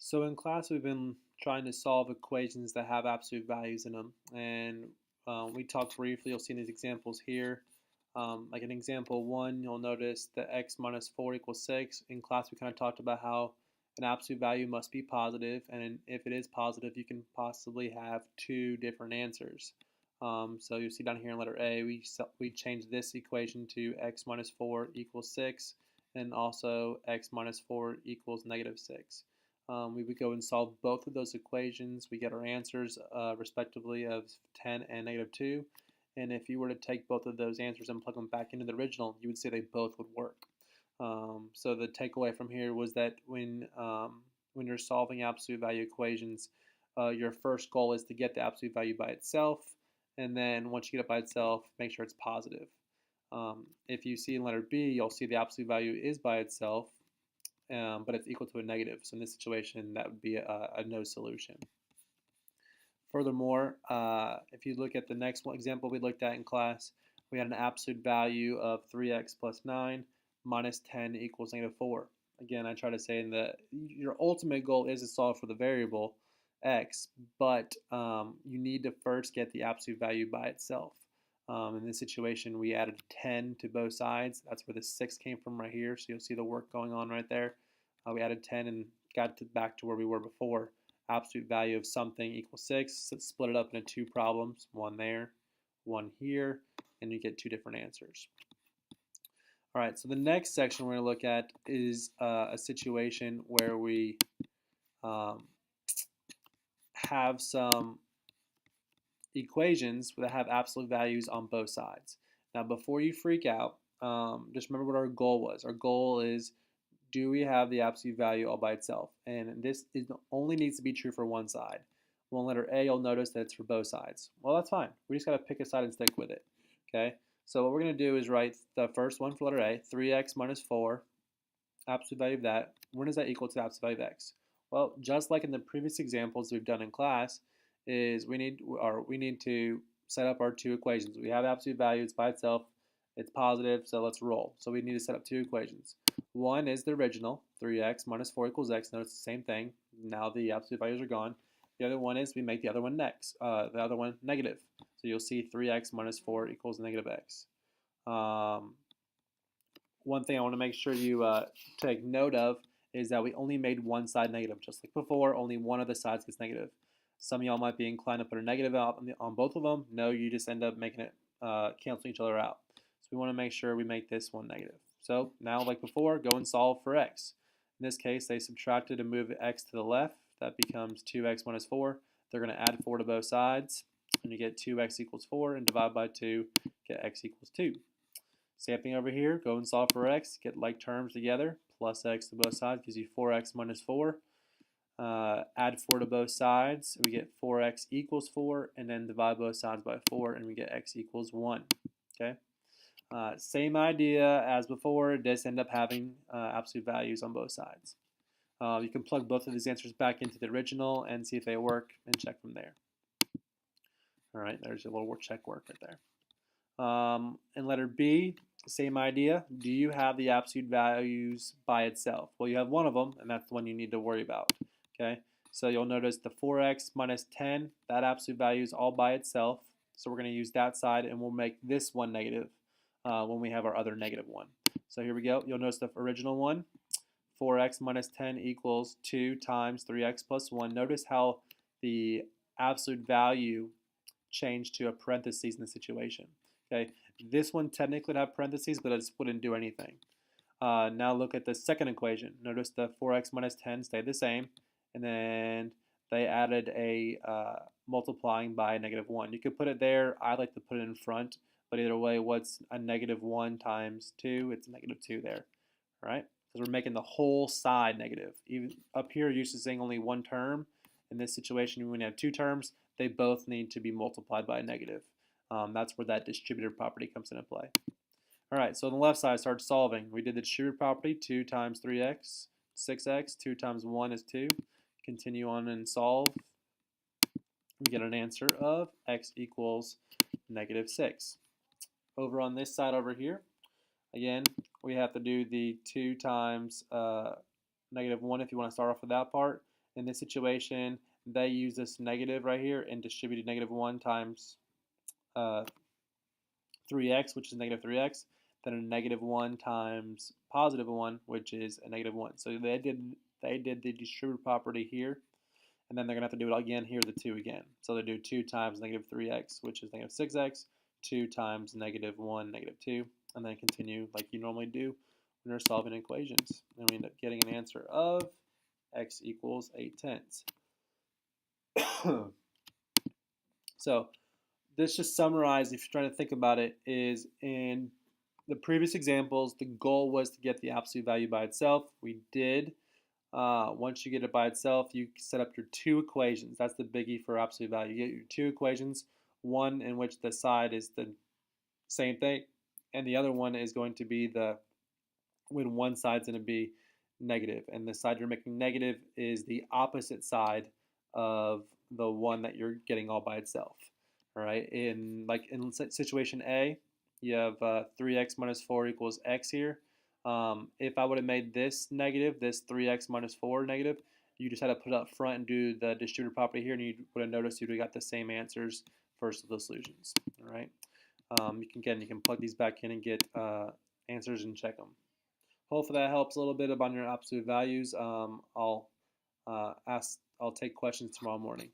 So in class, we've been trying to solve equations that have absolute values in them, and we talked briefly. You'll see these examples here. Like in example one, you'll notice that x minus 4 equals 6. In class, we kind of talked about how an absolute value must be positive, and if it is positive, you can possibly have two different answers. So you'll see down here in letter A, we changed this equation to x minus 4 equals 6, and also x minus 4 equals negative 6. We would go and solve both of those equations. We get our answers respectively of 10 and negative 2. And if you were to take both of those answers and plug them back into the original, you would say they both would work. So the takeaway from here was that when you're solving absolute value equations, your first goal is to get the absolute value by itself. And then once you get it by itself, make sure it's positive. If you see in letter B, you'll see the absolute value is by itself, but it's equal to a negative. So in this situation, that would be a no solution. Furthermore, if you look at the next one example we looked at in class, we had an absolute value of 3x plus 9 minus 10 equals negative 4. Again, I try to say your ultimate goal is to solve for the variable x, but you need to first get the absolute value by itself. In this situation, we added 10 to both sides. That's where the 6 came from right here. So you'll see the work going on right there. We added 10 and got back to where we were before. Absolute value of something equals 6. So split it up into two problems, one there, one here, and you get two different answers. All right, so the next section we're going to look at is a situation where we have some equations that have absolute values on both sides. Now, before you freak out, just remember what our goal was. Our goal is, do we have the absolute value all by itself? And this only needs to be true for one side. Well, in letter A, you'll notice that it's for both sides. Well, that's fine. We just got to pick a side and stick with it. Okay. So what we're going to do is write the first one for letter A, 3x minus 4, absolute value of that. When is that equal to the absolute value of x? Well, just like in the previous examples we've done in class, is we need to set up our two equations. We have absolute value, it's by itself, it's positive, so let's roll. So we need to set up two equations. One is the original, 3x minus 4 equals x. Notice the same thing. Now the absolute values are gone. The other one is we make the other one the other one negative. So you'll see 3x minus 4 equals negative x. One thing I want to make sure you take note of is that we only made one side negative. Just like before, only one of the sides gets negative. Some of y'all might be inclined to put a negative out on both of them. No, you just end up making it canceling each other out. So we want to make sure we make this one negative. So now, like before, go and solve for x. In this case, they subtracted and moved x to the left. That becomes 2x minus 4. They're going to add 4 to both sides. And you get 2x equals 4, and divide by 2, get x equals 2. Same thing over here. Go and solve for x. Get like terms together. Plus x to both sides gives you 4x minus 4. Add 4 to both sides. We get 4x equals 4. And then divide both sides by 4. And we get x equals 1. Okay. Same idea as before. It does end up having absolute values on both sides. You can plug both of these answers back into the original and see if they work and check from there. All right. There's a little check work right there. In letter B, same idea. Do you have the absolute values by itself? Well, you have one of them, and that's the one you need to worry about. Okay, so you'll notice the 4x minus 10, that absolute value is all by itself. So we're going to use that side, and we'll make this one negative when we have our other negative one. So here we go. You'll notice the original one, 4x minus 10 equals 2 times 3x plus 1. Notice how the absolute value changed to a parentheses in the situation. Okay, this one technically would have parentheses, but it just wouldn't do anything. Now look at the second equation. Notice the 4x minus 10 stayed the same, and then they added a multiplying by a negative 1. You could put it there. I like to put it in front, but either way, what's a negative 1 times 2? It's negative 2 there, right? Because we're making the whole side negative. Even up here, you're using only one term. In this situation, when you have two terms, they both need to be multiplied by a negative. That's where that distributive property comes into play. All right, so on the left side, start solving. We did the distributive property, 2 times 3x, 6x, 2 times 1 is 2. Continue on and solve. We get an answer of x equals negative 6. Over on this side over here, again, we have to do the 2 times negative 1 if you want to start off with that part. In this situation, they use this negative right here and distributed -1 times 3x, which is -3x, then a -1 times +1, which is a -1. So they did the distributive property here, and then they're going to have to do it again here, the 2 again. So they do 2 times -3x, which is -6x, 2 times -1, -2, and then continue like you normally do when you're solving equations. And we end up getting an answer of x equals 8/10. So this just summarized, if you're trying to think about it, is in the previous examples, the goal was to get the absolute value by itself. We did. Once you get it by itself, you set up your 2 equations. That's the biggie for absolute value. You get your 2 equations, one in which the side is the same thing, and the other one is going to be when one side's going to be negative, and the side you're making negative is the opposite side of the one that you're getting all by itself. All right, in situation A, you have 3x minus 4 equals x here. If I would have made this negative, this 3x minus 4 negative, you just had to put it up front and do the distributive property here, and you would have noticed you would have got the same answers first of the solutions. All right, you can plug these back in and get answers and check them. Hopefully that helps a little bit about your absolute values. I'll take questions tomorrow morning.